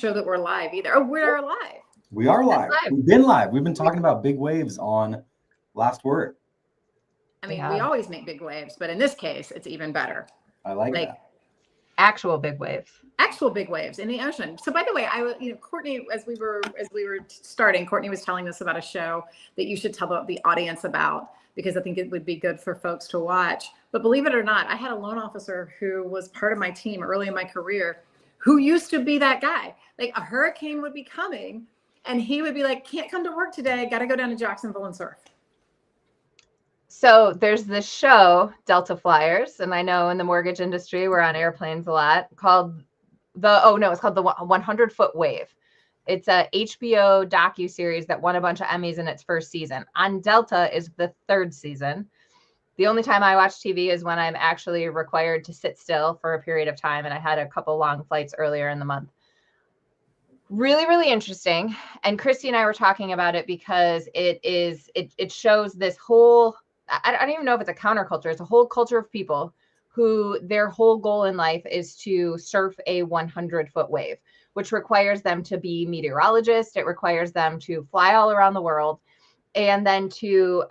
show that we're live either. Oh, we're live. We are live. We've been live. We've been talking about big waves on Last Word. I mean, we always make big waves, but in this case, it's even better. I like that. Actual big waves. Actual big waves in the ocean. So, by the way, Courtney, as we were starting, Courtney was telling us about a show that you should tell the audience about, because I think it would be good for folks to watch. But believe it or not, I had a loan officer who was part of my team early in my career, who used to be that guy. Like, a hurricane would be coming, and he would be like, "Can't come to work today. Got to go down to Jacksonville and surf." So there's this show, Delta Flyers, and I know in the mortgage industry we're on airplanes a lot, called the 100-Foot Wave. It's a HBO docuseries that won a bunch of Emmys in its first season. On Delta is the third season. The only time I watch TV is when I'm actually required to sit still for a period of time, and I had a couple long flights earlier in the month. Really, really interesting. And Christy and I were talking about it because it shows this whole, I don't even know if it's a counterculture. It's a whole culture of people who their whole goal in life is to surf a 100-foot wave, which requires them to be meteorologists. It requires them to fly all around the world and then to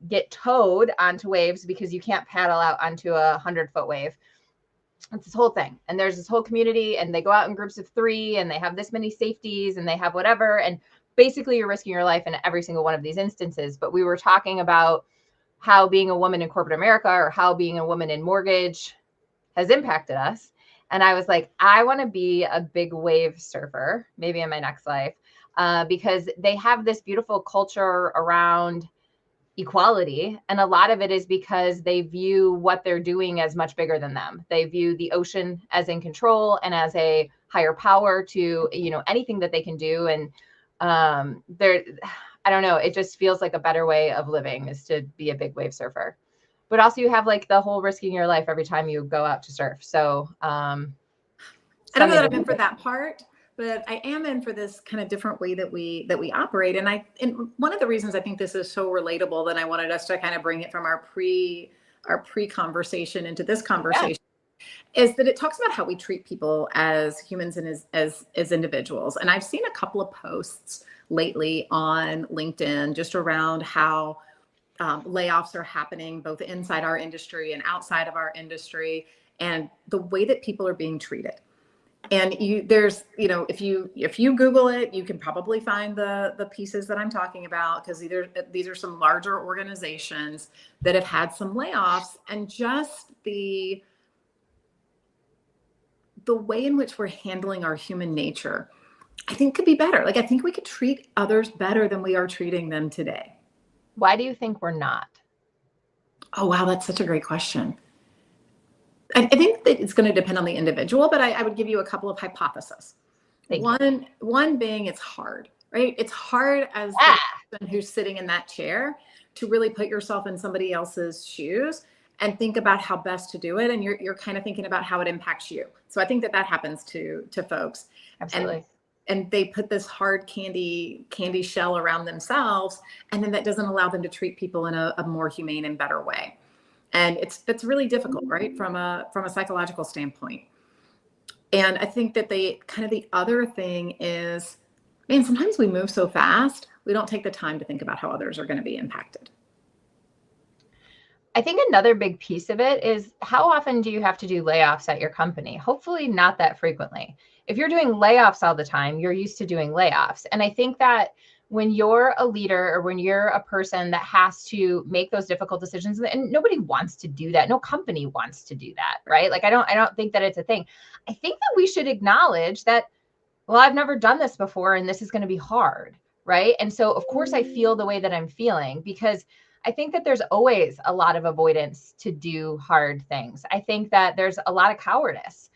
get towed onto waves because you can't paddle out onto a 100-foot wave. It's this whole thing. And there's this whole community, and they go out in groups of 3, and they have this many safeties, and they have whatever. And basically you're risking your life in every single one of these instances. But we were talking about how being a woman in corporate America, or how being a woman in mortgage, has impacted us. And I was like, I want to be a big wave surfer, maybe in my next life, because they have this beautiful culture around equality. And a lot of it is because they view what they're doing as much bigger than them. They view the ocean as in control and as a higher power to, anything that they can do. And I don't know, it just feels like a better way of living is to be a big wave surfer. But also you have like the whole risking your life every time you go out to surf. So I don't know that I'm in for that part, but I am in for this kind of different way that we operate. And one of the reasons I think this is so relatable that I wanted us to kind of bring it from our pre conversation into this conversation is that it talks about how we treat people as humans and as individuals. And I've seen a couple of posts lately on LinkedIn just around how layoffs are happening both inside our industry and outside of our industry, and the way that people are being treated. And if you Google it, you can probably find the pieces that I'm talking about, because these are some larger organizations that have had some layoffs, and just the way in which we're handling our human nature, I think could be better. Like, I think we could treat others better than we are treating them today. Why do you think we're not? Oh, wow. That's such a great question. I think that it's going to depend on the individual, but I would give you a couple of hypotheses. One being it's hard, right? It's hard as the person who's sitting in that chair to really put yourself in somebody else's shoes and think about how best to do it. And you're kind of thinking about how it impacts you. So I think that happens to folks. Absolutely. And they put this hard candy shell around themselves, and then that doesn't allow them to treat people in a more humane and better way. And it's really difficult, right? From a psychological standpoint. And I think that the other thing is, man, sometimes we move so fast, we don't take the time to think about how others are going to be impacted. I think another big piece of it is, how often do you have to do layoffs at your company? Hopefully not that frequently. If you're doing layoffs all the time, you're used to doing layoffs. And I think that when you're a leader, or when you're a person that has to make those difficult decisions, and nobody wants to do that. No company wants to do that, right? Like, I don't think that it's a thing. I think that we should acknowledge that, well, I've never done this before, and this is going to be hard, right? And so of course I feel the way that I'm feeling, because I think that there's always a lot of avoidance to do hard things. I think that there's a lot of cowardice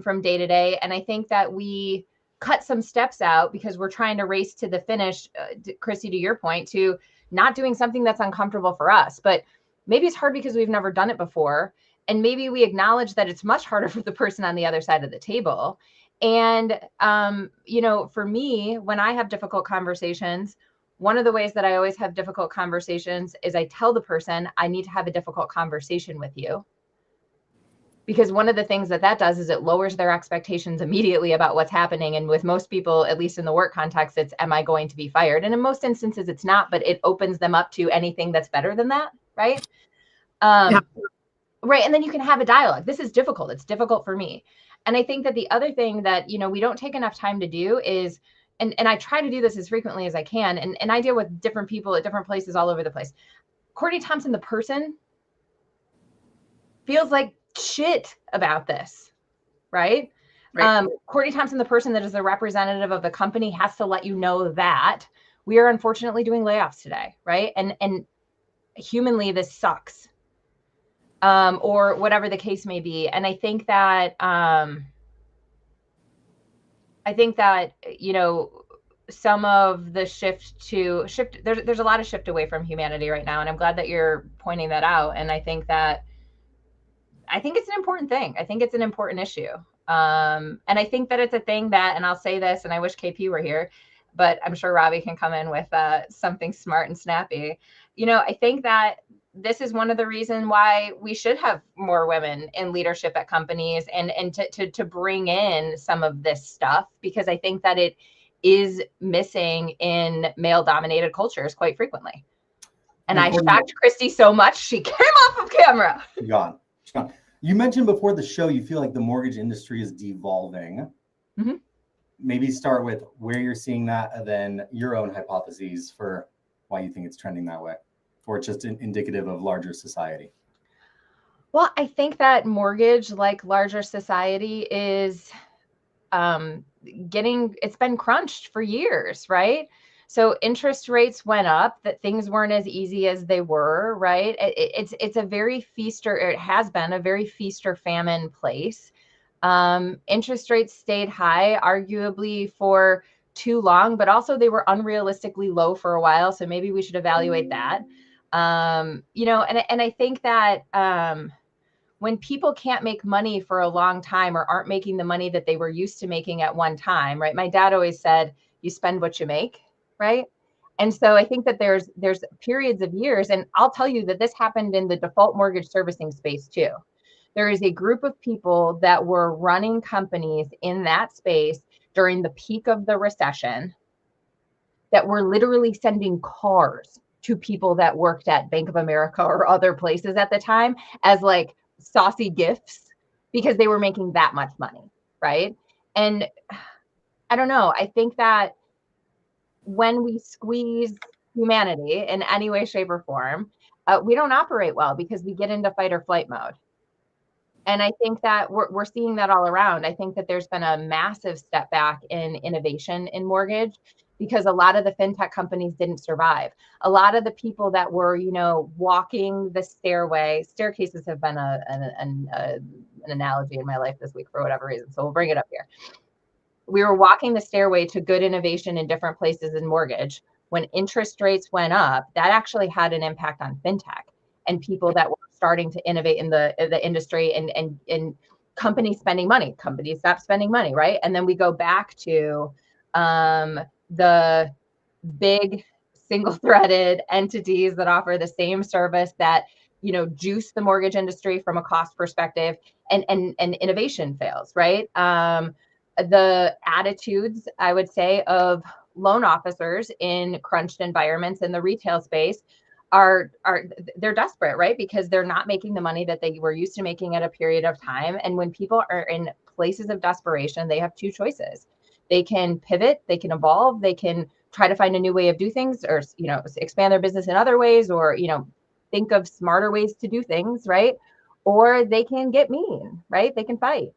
from day to day. And I think that we cut some steps out because we're trying to race to the finish, Chrissy, to your point, to not doing something that's uncomfortable for us. But maybe it's hard because we've never done it before. And maybe we acknowledge that it's much harder for the person on the other side of the table. And, for me, when I have difficult conversations, one of the ways that I always have difficult conversations is I tell the person, I need to have a difficult conversation with you. Because one of the things that does is it lowers their expectations immediately about what's happening. And with most people, at least in the work context, it's, am I going to be fired? And in most instances, it's not, but it opens them up to anything that's better than that, right? Yeah. Right. And then you can have a dialogue. This is difficult. It's difficult for me. And I think that the other thing that, you know, we don't take enough time to do is, and I try to do this as frequently as I can. And I deal with different people at different places all over the place. Courtney Thompson, the person, feels like shit about this, right? Right. Courtney Thompson, the person that is the representative of the company, has to let you know that we are unfortunately doing layoffs today, right? And humanly, this sucks. Or whatever the case may be. And I think that, you know, some of the there's a lot of shift away from humanity right now. And I'm glad that you're pointing that out. And I think it's an important thing. I think it's an important issue. And I think that it's a thing that, and I'll say this, and I wish KP were here, but I'm sure Robbie can come in with something smart and snappy. You know, I think that this is one of the reasons why we should have more women in leadership at companies and to bring in some of this stuff, because I think that it is missing in male dominated cultures quite frequently. And I shocked Christy so much, she came off of camera. Gone. You mentioned before the show, you feel like the mortgage industry is devolving. Mm-hmm. Maybe start with where you're seeing that, and then your own hypotheses for why you think it's trending that way, or it's just indicative of larger society. Well, I think that mortgage, like larger society, is it's been crunched for years, right? So interest rates went up, that things weren't as easy as they were, right? It's a very it has been a very feast or famine place. Interest rates stayed high, arguably for too long, but also they were unrealistically low for a while. So maybe we should evaluate that. You know, and I think that when people can't make money for a long time or aren't making the money that they were used to making at one time, right? My dad always said, you spend what you make, right? And so I think that there's periods of years, and I'll tell you that this happened in the default mortgage servicing space too. There is a group of people that were running companies in that space during the peak of the recession that were literally sending cars to people that worked at Bank of America or other places at the time as like saucy gifts because they were making that much money, right? And I don't know, I think that when we squeeze humanity in any way, shape, or form, we don't operate well because we get into fight or flight mode. And I think that we're seeing that all around. I think that there's been a massive step back in innovation in mortgage because a lot of the fintech companies didn't survive. A lot of the people that were, you know, walking the staircases have been an analogy in my life this week for whatever reason. So we'll bring it up here. We were walking the stairway to good innovation in different places in mortgage. When interest rates went up, that actually had an impact on fintech and people that were starting to innovate in the industry and companies spending money. Companies stopped spending money, right? And then we go back to the big single-threaded entities that offer the same service that, you know, juice the mortgage industry from a cost perspective, and innovation fails, right? The attitudes, I would say, of loan officers in crunched environments in the retail space they're desperate, right? Because they're not making the money that they were used to making at a period of time. And when people are in places of desperation, they have two choices. They can pivot, they can evolve, they can try to find a new way of do things, or, you know, expand their business in other ways, or, you know, think of smarter ways to do things, right? Or they can get mean, right? They can fight.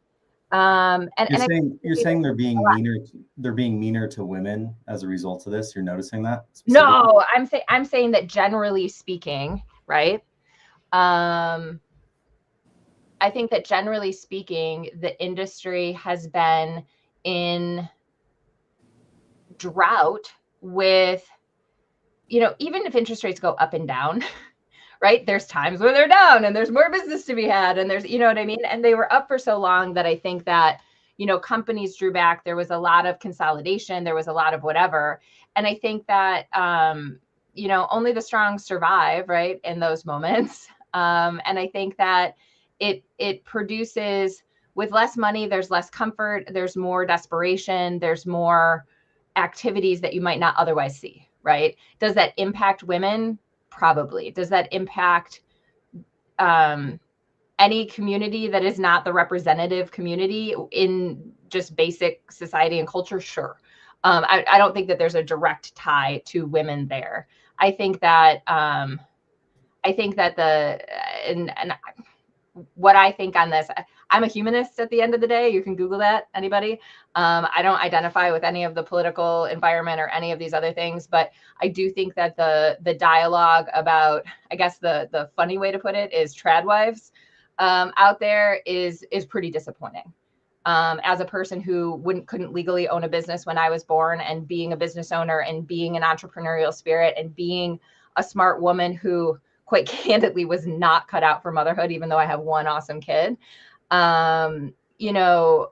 You're saying they're being meaner to women as a result of this. You're noticing that? No, I'm saying that generally speaking, right? I think that generally speaking, the industry has been in drought with, you know, even if interest rates go up and down, right? There's times where they're down and there's more business to be had. And there's, you know what I mean? And they were up for so long that I think that, you know, companies drew back. There was a lot of consolidation. There was a lot of whatever. And I think that, you know, only the strong survive, right, in those moments. And I think that it produces, with less money, there's less comfort, there's more desperation, there's more activities that you might not otherwise see, right? Does that impact women? Probably. Does that impact any community that is not the representative community in just basic society and culture? Sure. I don't think that there's a direct tie to women there. I think that what I think on this, I'm a humanist at the end of the day. You can Google that, anybody. I don't identify with any of the political environment or any of these other things, but I do think that the dialogue about, I guess the funny way to put it is tradwives out there is pretty disappointing. As a person who couldn't legally own a business when I was born, and being a business owner and being an entrepreneurial spirit and being a smart woman who quite candidly was not cut out for motherhood, even though I have one awesome kid. You know,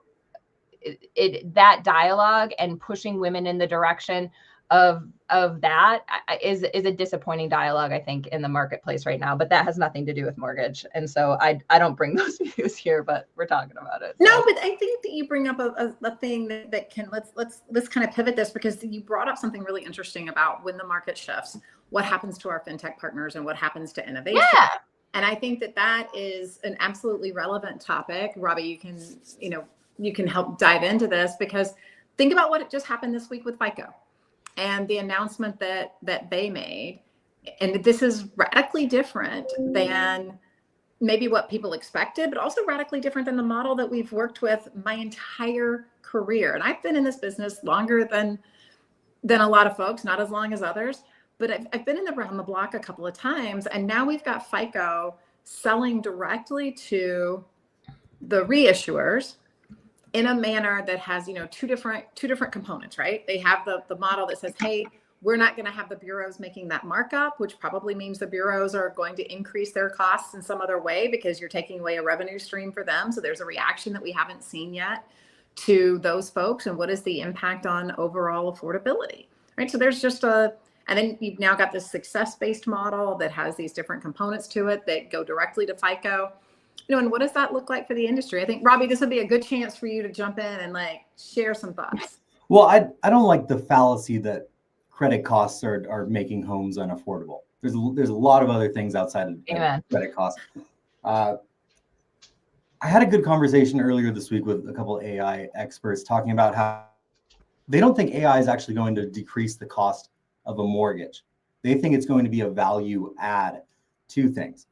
that dialogue and pushing women in the direction of that is a disappointing dialogue, I think, in the marketplace right now. But that has nothing to do with mortgage, and so I don't bring those views here, but we're talking about it. No, but I think that you bring up a thing that can let's kind of pivot this, because you brought up something really interesting about when the market shifts, what happens to our fintech partners and what happens to innovation. Yeah. And I think that is an absolutely relevant topic. Robbie, you can help dive into this, because think about what just happened this week with FICO and the announcement that they made. And this is radically different than maybe what people expected, but also radically different than the model that we've worked with my entire career. And I've been in this business longer than a lot of folks, not as long as others, but I've been around the block a couple of times. And now we've got FICO selling directly to the reissuers in a manner that has, two different components, right? They have the model that says, hey, we're not going to have the bureaus making that markup, which probably means the bureaus are going to increase their costs in some other way because you're taking away a revenue stream for them. So there's a reaction that we haven't seen yet to those folks. And what is the impact on overall affordability, right? So there's just and then you've now got this success-based model that has these different components to it that go directly to FICO. And what does that look like for the industry? I think, Robbie, this would be a good chance for you to jump in and share some thoughts. Well, I don't like the fallacy that credit costs are making homes unaffordable. There's a lot of other things outside of credit costs. I had a good conversation earlier this week with a couple of AI experts talking about how they don't think AI is actually going to decrease the cost of a mortgage. They think it's going to be a value add to things.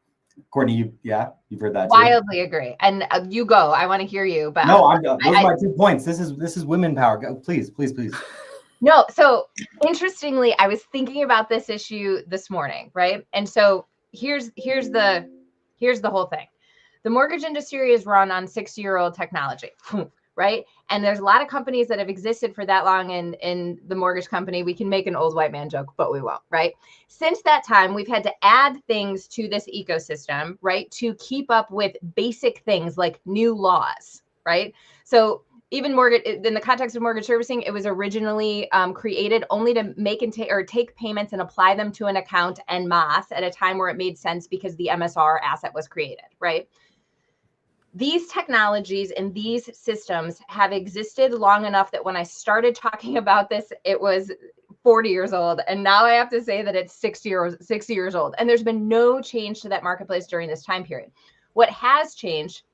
Courtney, you've heard that too. Wildly agree. And you go. I want to hear you. But no, those are my 2 points. This is women power. Go, please. No. So interestingly, I was thinking about this issue this morning, right? And so here's the whole thing. The mortgage industry is run on 60-year-old technology, right? And there's a lot of companies that have existed for that long in the mortgage company. We can make an old white man joke, but we won't, right? Since that time, we've had to add things to this ecosystem, right? To keep up with basic things like new laws, right? So even mortgage, in the context of mortgage servicing, it was originally created only to make and take payments and apply them to an account en masse at a time where it made sense because the MSR asset was created, right? These technologies and these systems have existed long enough that when I started talking about this, it was 40 years old. And now I have to say that it's 60 years old. And there's been no change to that marketplace during this time period. What has changed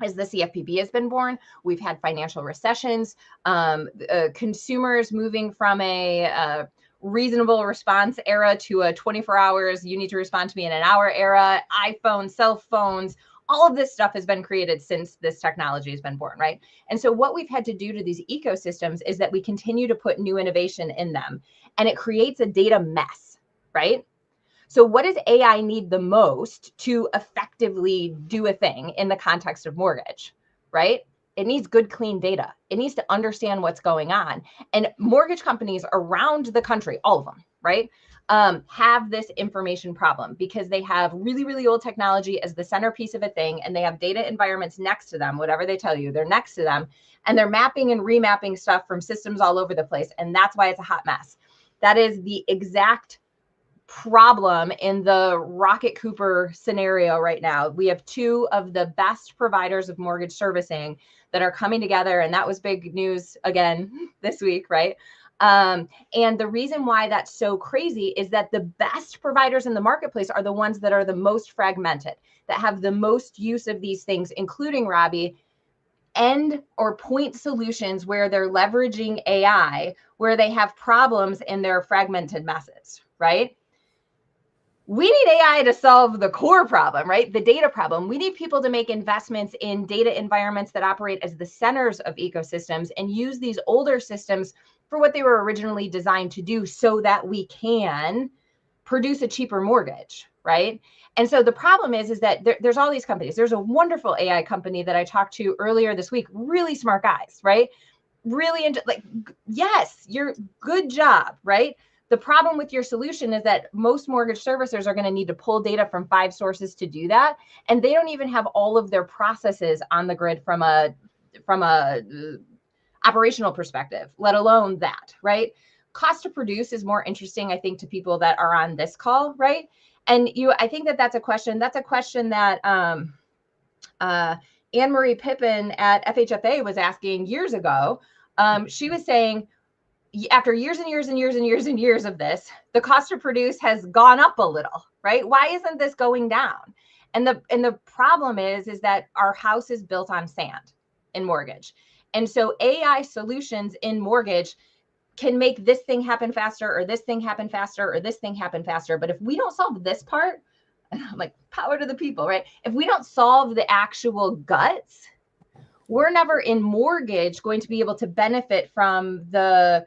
is the CFPB has been born. We've had financial recessions, consumers moving from a reasonable response era to a 24 hours, you need to respond to me in an hour era, iPhones, cell phones. All of this stuff has been created since this technology has been born, right? And so what we've had to do to these ecosystems is that we continue to put new innovation in them, and it creates a data mess, right? So what does AI need the most to effectively do a thing in the context of mortgage, right? It needs good, clean data. It needs to understand what's going on. And mortgage companies around the country, all of them, right? Have this information problem because they have really, really old technology as the centerpiece of a thing, and they have data environments next to them, whatever they tell you, they're next to them, and they're mapping and remapping stuff from systems all over the place. And that's why it's a hot mess. That is the exact problem in the Rocket Cooper scenario right now. We have two of the best providers of mortgage servicing that are coming together, and that was big news again this week, right? And the reason why that's so crazy is that the best providers in the marketplace are the ones that are the most fragmented, that have the most use of these things, including, Robbie, end or point solutions where they're leveraging AI, where they have problems in their fragmented methods, right? We need AI to solve the core problem, right? The data problem. We need people to make investments in data environments that operate as the centers of ecosystems and use these older systems for what they were originally designed to do so that we can produce a cheaper mortgage, right? And so the problem is that there's all these companies. There's a wonderful AI company that I talked to earlier this week, really smart guys, right? Really like, yes, you're good job, right? The problem with your solution is that most mortgage servicers are going to need to pull data from 5 sources to do that. And they don't even have all of their processes on the grid from a operational perspective, let alone that, right? Cost to produce is more interesting, I think, to people that are on this call, right? And I think that's a question that Anne-Marie Pippin at FHFA was asking years ago. She was saying, after years and years and years and years and years of this, the cost to produce has gone up a little, right? Why isn't this going down? And the problem is that our house is built on sand in mortgage. And so AI solutions in mortgage can make this thing happen faster, or this thing happen faster, or this thing happen faster. But if we don't solve this part, like, power to the people, right? If we don't solve the actual guts, we're never in mortgage going to be able to benefit from the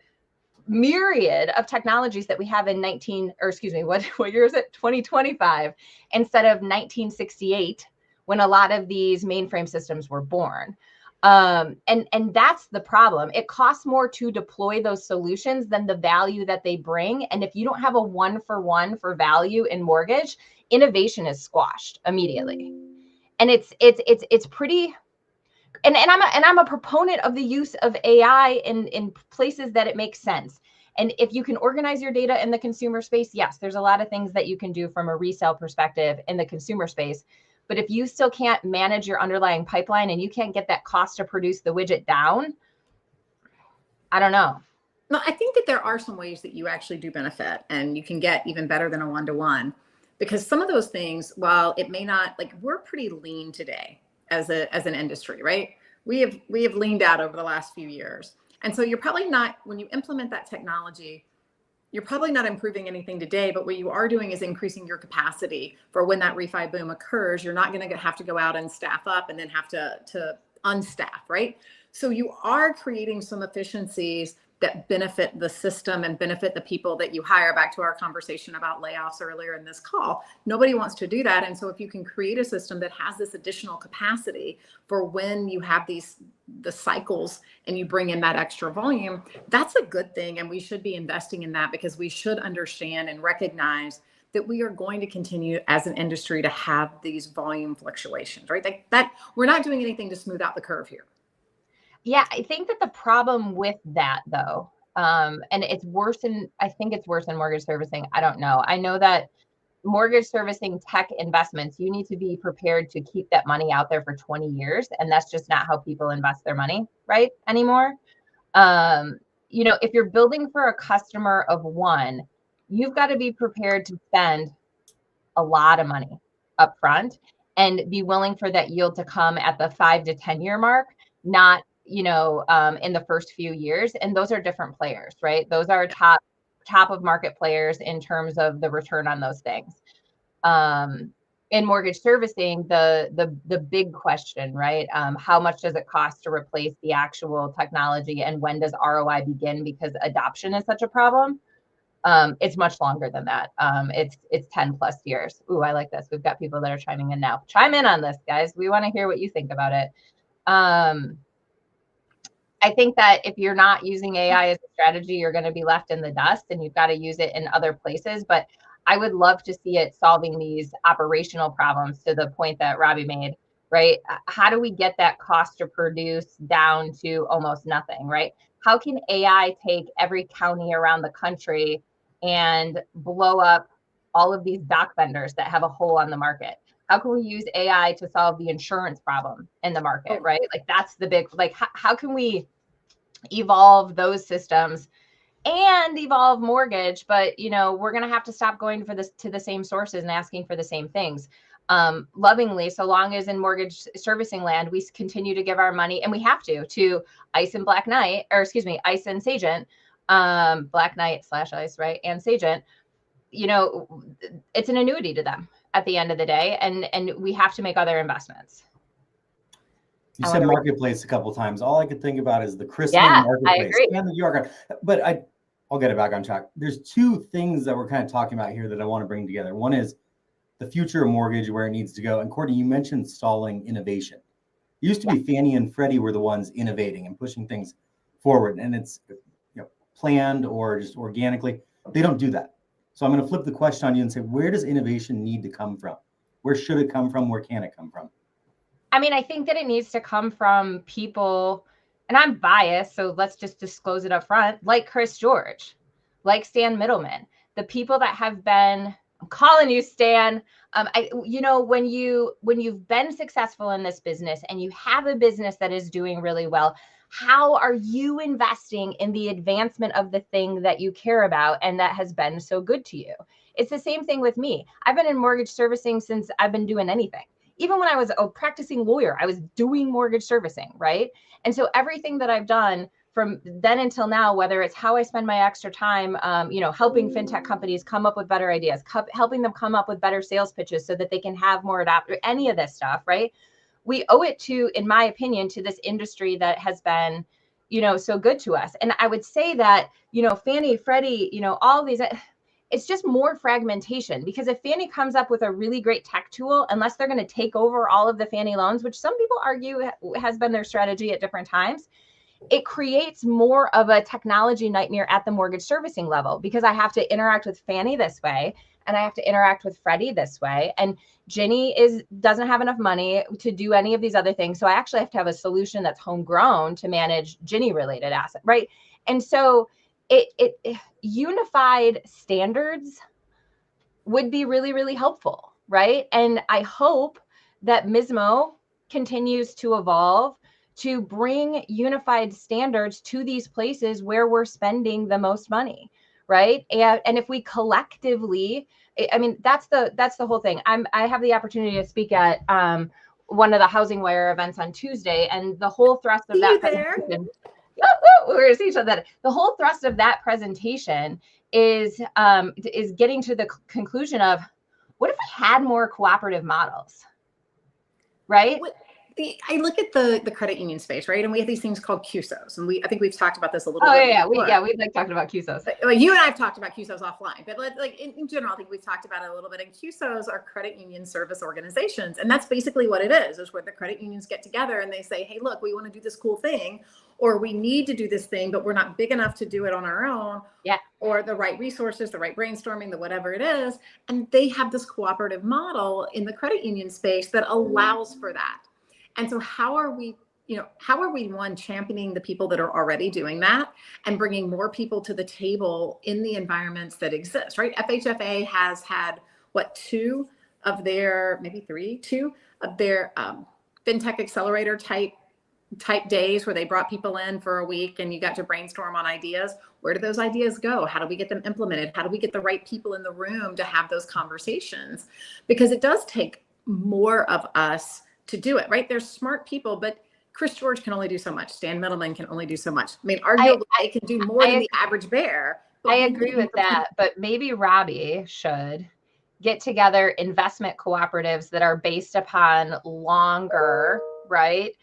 myriad of technologies that we have in what year is it? 2025 instead of 1968, when a lot of these mainframe systems were born. And that's the problem. It costs more to deploy those solutions than the value that they bring. And if you don't have a 1-for-1 for value in mortgage, innovation is squashed immediately. And it's pretty. And I'm a proponent of the use of AI in places that it makes sense. And if you can organize your data in the consumer space, yes, there's a lot of things that you can do from a resale perspective in the consumer space. But if you still can't manage your underlying pipeline and you can't get that cost to produce the widget down, I don't know. No, I think that there are some ways that you actually do benefit, and you can get even better than a 1-to-1, because some of those things, while it may not, like, we're pretty lean today as an industry, right? We have leaned out over the last few years. And so you're probably not, when you implement that technology, you're probably not improving anything today, but what you are doing is increasing your capacity for when that refi boom occurs. You're not going to have to go out and staff up and then have to unstaff, right? So you are creating some efficiencies that benefit the system and benefit the people that you hire. Back to our conversation about layoffs earlier in this call. Nobody wants to do that. And so if you can create a system that has this additional capacity for when you have the cycles and you bring in that extra volume, that's a good thing. And we should be investing in that, because we should understand and recognize that we are going to continue as an industry to have these volume fluctuations, right? That we're not doing anything to smooth out the curve here. Yeah, I think that the problem with that, though, and I think it's worse in mortgage servicing. I don't know. I know that mortgage servicing tech investments, you need to be prepared to keep that money out there for 20 years. And that's just not how people invest their money, right, anymore. If you're building for a customer of one, you've got to be prepared to spend a lot of money up front and be willing for that yield to come at the 5 to 10 year mark, not in the first few years. And those are different players, right? Those are top of market players in terms of the return on those things. In mortgage servicing, the big question, right? How much does it cost to replace the actual technology, and when does ROI begin? Because adoption is such a problem. It's much longer than that. It's 10 plus years. Ooh, I like this. We've got people that are chiming in now. Chime in on this, guys. We want to hear what you think about it. I think that if you're not using AI as a strategy, you're going to be left in the dust, and you've got to use it in other places. But I would love to see it solving these operational problems, to the point that Robbie made, right? How do we get that cost to produce down to almost nothing, right? How can AI take every county around the country and blow up all of these dock vendors that have a hole on the market? How can we use AI to solve the insurance problem in the market, right? Like that's the big, like, how can we evolve those systems and evolve mortgage? But, you know, we're going to have to stop going for this to the same sources and asking for the same things. Lovingly, so long as in mortgage servicing land, we continue to give our money, and we have to ICE and Black Knight, or excuse me, ICE and Sagent, Black Knight / ICE, right? And Sagent, you know, it's an annuity to them at the end of the day. And we have to make other investments. You said marketplace a couple of times. All I could think about is the Chrisman marketplace I agree. and the York. But I'll get it back on track. There's two things that we're kind of talking about here that I want to bring together. One is the future of mortgage, where it needs to go. And Courtney, you mentioned stalling innovation. It used to be Fannie and Freddie were the ones innovating and pushing things forward, and it's, you know, planned or just organically. They don't do that. So I'm going to flip the question on you and say, where does innovation need to come from? Where should it come from? Where can it come from? I mean, I think that it needs to come from people, and I'm biased, so let's just disclose it up front, like Chris George, like Stan Middleman, the people that have been, I'm calling you Stan. You know, when you've been successful in this business and you have a business that is doing really well, how are you investing in the advancement of the thing that you care about and that has been so good to you? It's the same thing with me. I've been in mortgage servicing since I've been doing anything. Even when I was a practicing lawyer, I was doing mortgage servicing, right? And so everything that I've done from then until now, whether it's how I spend my extra time, you know, helping fintech companies come up with better ideas, helping them come up with better sales pitches so that they can have more adopters, any of this stuff, right? We owe it to, in my opinion, to this industry that has been, you know, so good to us. And I would say that, you know, Fannie, Freddie, you know, all these, it's just more fragmentation, because if Fannie comes up with a really great tech tool, unless they're going to take over all of the Fannie loans, which some people argue has been their strategy at different times, it creates more of a technology nightmare at the mortgage servicing level, because I have to interact with Fannie this way and I have to interact with Freddie this way. And Ginny doesn't have enough money to do any of these other things. So I actually have to have a solution that's homegrown to manage Ginny related assets, right? And so it unified standards would be really, really helpful, right? And I hope that MISMO continues to evolve to bring unified standards to these places where we're spending the most money, right? And if we collectively, I mean, that's the whole thing. I have the opportunity to speak at one of the Housing Wire events on Tuesday, and the whole thrust of that presentation, we're going to see each other. The whole thrust of that presentation is getting to the conclusion of, what if we had more cooperative models, right? I look at the credit union space, right? And we have these things called CUSOs. And I think we've talked about this a little bit. We've like talked about CUSOs. Well, you and I have talked about CUSOs offline, but like in general, I think we've talked about it a little bit. And CUSOs are credit union service organizations. And that's basically what it is where the credit unions get together and they say, hey, look, we want to do this cool thing, or we need to do this thing, but we're not big enough to do it on our own. Yeah. Or the right resources, the right brainstorming, the whatever it is. And they have this cooperative model in the credit union space that allows for that. And so how are we one, championing the people that are already doing that and bringing more people to the table in the environments that exist, right? FHFA has had two of their fintech accelerator type days where they brought people in for a week and you got to brainstorm on ideas. Where do those ideas go? How do we get them implemented? How do we get the right people in the room to have those conversations? Because it does take more of us to do it, right? There's smart people, but Chris George can only do so much. Stan Middleman can only do so much. I mean, arguably, they can do more than the average bear. I agree with that, but maybe Robbie should get together investment cooperatives that are based upon longer, right?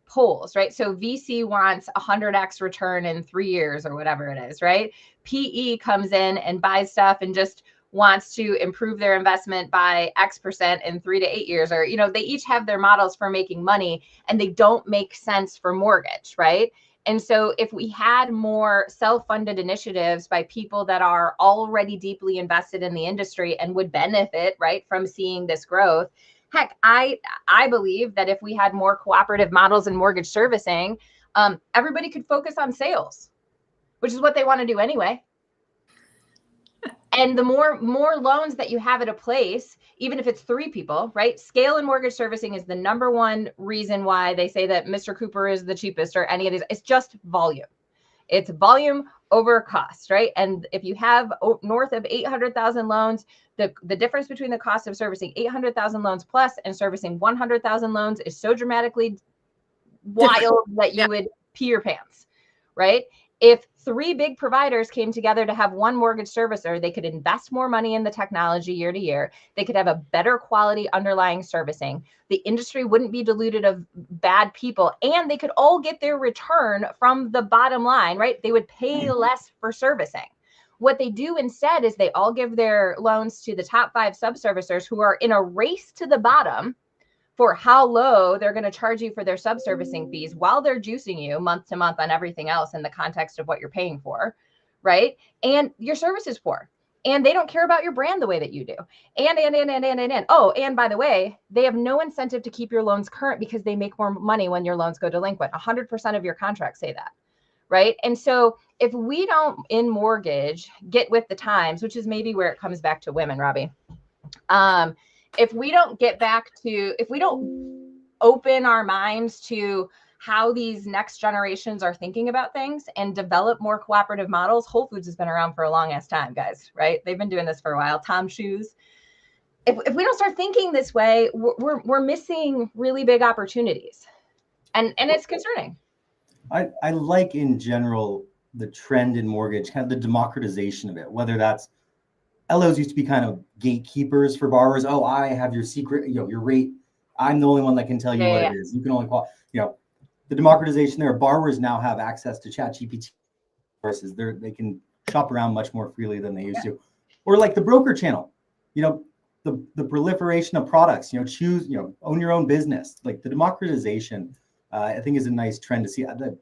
Polls, right? So VC wants 100x return in 3 years or whatever it is, right? PE comes in and buys stuff and just wants to improve their investment by X% in 3 to 8 years, or, you know, they each have their models for making money and they don't make sense for mortgage, right? And so if we had more self-funded initiatives by people that are already deeply invested in the industry and would benefit, right, from seeing this growth, heck, I believe that if we had more cooperative models in mortgage servicing, everybody could focus on sales, which is what they want to do anyway. And the more loans that you have at a place, even if it's 3 people, right? Scale in mortgage servicing is the #1 reason why they say that Mr. Cooper is the cheapest or any of these. It's just volume. It's volume over cost, right? And if you have north of 800,000 loans, the difference between the cost of servicing 800,000 loans plus and servicing 100,000 loans is so dramatically wild that you would pee your pants, right? If 3 big providers came together to have one mortgage servicer, they could invest more money in the technology year to year. They could have a better quality underlying servicing. The industry wouldn't be diluted of bad people, and they could all get their return from the bottom line, right? They would pay less for servicing. What they do instead is they all give their loans to the top 5 subservicers who are in a race to the bottom for how low they're going to charge you for their subservicing fees while they're juicing you month to month on everything else in the context of what you're paying for, right? And your service is poor. And they don't care about your brand the way that you do. And. Oh, and by the way, they have no incentive to keep your loans current because they make more money when your loans go delinquent. 100% of your contracts say that, right? And so if we don't, in mortgage, get with the times, which is maybe where it comes back to women, Robbie, if we don't open our minds to how these next generations are thinking about things and develop more cooperative models, Whole Foods has been around for a long ass time, guys, right? They've been doing this for a while. Tom Shoes. If we don't start thinking this way, we're missing really big opportunities. And it's concerning. I like in general the trend in mortgage, kind of the democratization of it, whether that's LOs used to be kind of gatekeepers for borrowers. Oh, I have your secret, your rate. I'm the only one that can tell you what it is. You can only call, the democratization there. Borrowers now have access to ChatGPT versus they can shop around much more freely than they used to. Or like the broker channel, the proliferation of products, choose, own your own business. Like the democratization, I think is a nice trend to see. The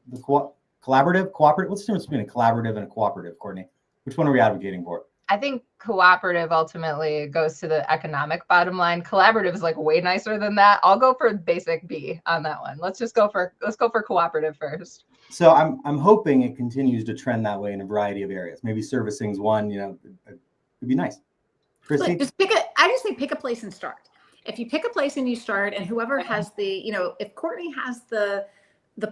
cooperative, what's the difference between a collaborative and a cooperative, Courtney? Which one are we advocating for? I think cooperative ultimately goes to the economic bottom line. Collaborative is like way nicer than that. I'll go for basic B on that one. Let's go for cooperative first. So I'm hoping it continues to trend that way in a variety of areas. Maybe servicing's one, it'd be nice. Christy? I just think pick a place and start. If you pick a place and you start, and whoever has if Courtney has the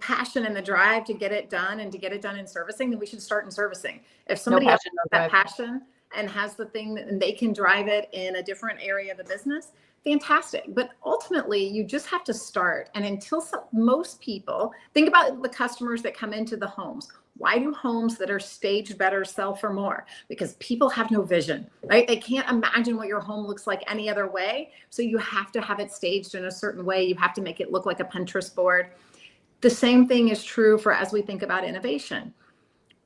passion and the drive to get it done and to get it done in servicing, then we should start in servicing. If somebody else has that passion and has the thing and they can drive it in a different area of the business, fantastic. But ultimately, you just have to start. And until most people think about the customers that come into the homes. Why do homes that are staged better sell for more? Because people have no vision, right? They can't imagine what your home looks like any other way. So you have to have it staged in a certain way. You have to make it look like a Pinterest board. The same thing is true for as we think about innovation.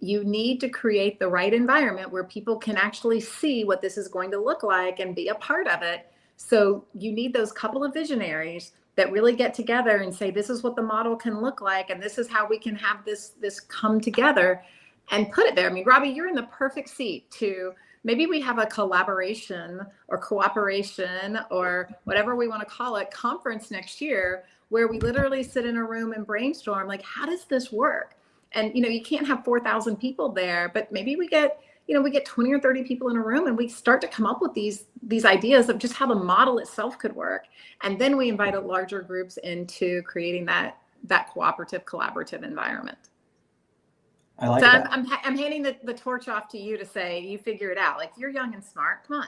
You need to create the right environment where people can actually see what this is going to look like and be a part of it. So you need those couple of visionaries that really get together and say, this is what the model can look like, and this is how we can have this come together and put it there. I mean, Robbie, you're in the perfect seat to maybe we have a collaboration or cooperation or whatever we want to call it conference next year where we literally sit in a room and brainstorm, like, how does this work? And, you can't have 4,000 people there, but maybe we get 20 or 30 people in a room and we start to come up with these ideas of just how the model itself could work. And then we invite larger groups into creating that cooperative, collaborative environment. I like so that. I'm handing the torch off to you to say, you figure it out. Like, you're young and smart. Come on.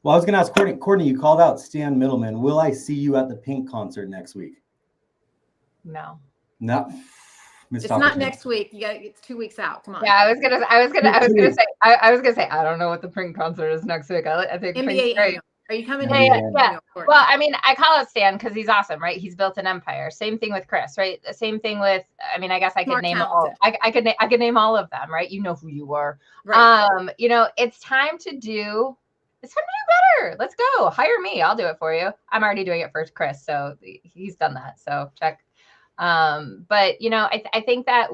Well, I was going to ask Courtney, you called out Stan Middleman. Will I see you at the Pink concert next week? No. It's not next week. It's 2 weeks out. Come on. Yeah, I was gonna say I don't know what the Pink concert is next week. I think NBA annual. Are you coming? Yeah. Well, I mean, I call it Stan because he's awesome, right? He's built an empire. Same thing with Chris, right? Same thing with. I mean, I guess I could name all. I could name all of them, right? You know who you are. Right. It's time to do. It's time to do better. Let's go. Hire me. I'll do it for you. I'm already doing it for Chris, so he's done that. So check. But I think that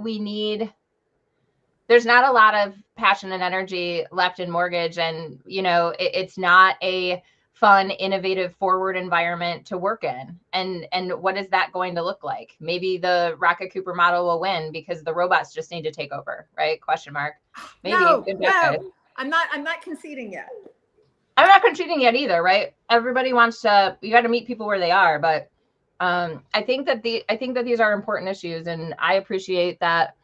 there's not a lot of passion and energy left in mortgage, and it's not a fun, innovative, forward environment to work in. And what is that going to look like? Maybe the Rocket Cooper model will win because the robots just need to take over, right? Question mark. Maybe. No. I'm not conceding yet. I'm not conceding yet either, right? Everybody wants to, you got to meet people where they are, but I think that these are important issues, and I appreciate that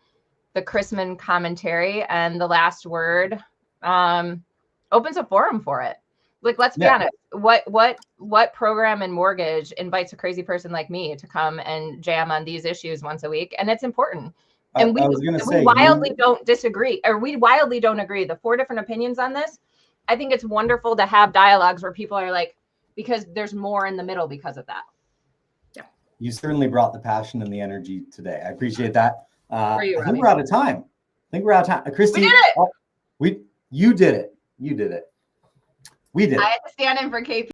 the Chrisman commentary and the last word opens a forum for it. Like, let's be honest, what program in mortgage invites a crazy person like me to come and jam on these issues once a week? And it's important. And we wildly don't disagree, or we wildly don't agree. The 4 different opinions on this, I think it's wonderful to have dialogues where people are like, because there's more in the middle because of that. Yeah. You certainly brought the passion and the energy today. I appreciate that. I think we're out of time. Christy, we did it. You did it. You did it. We did it. I had to stand in for KP.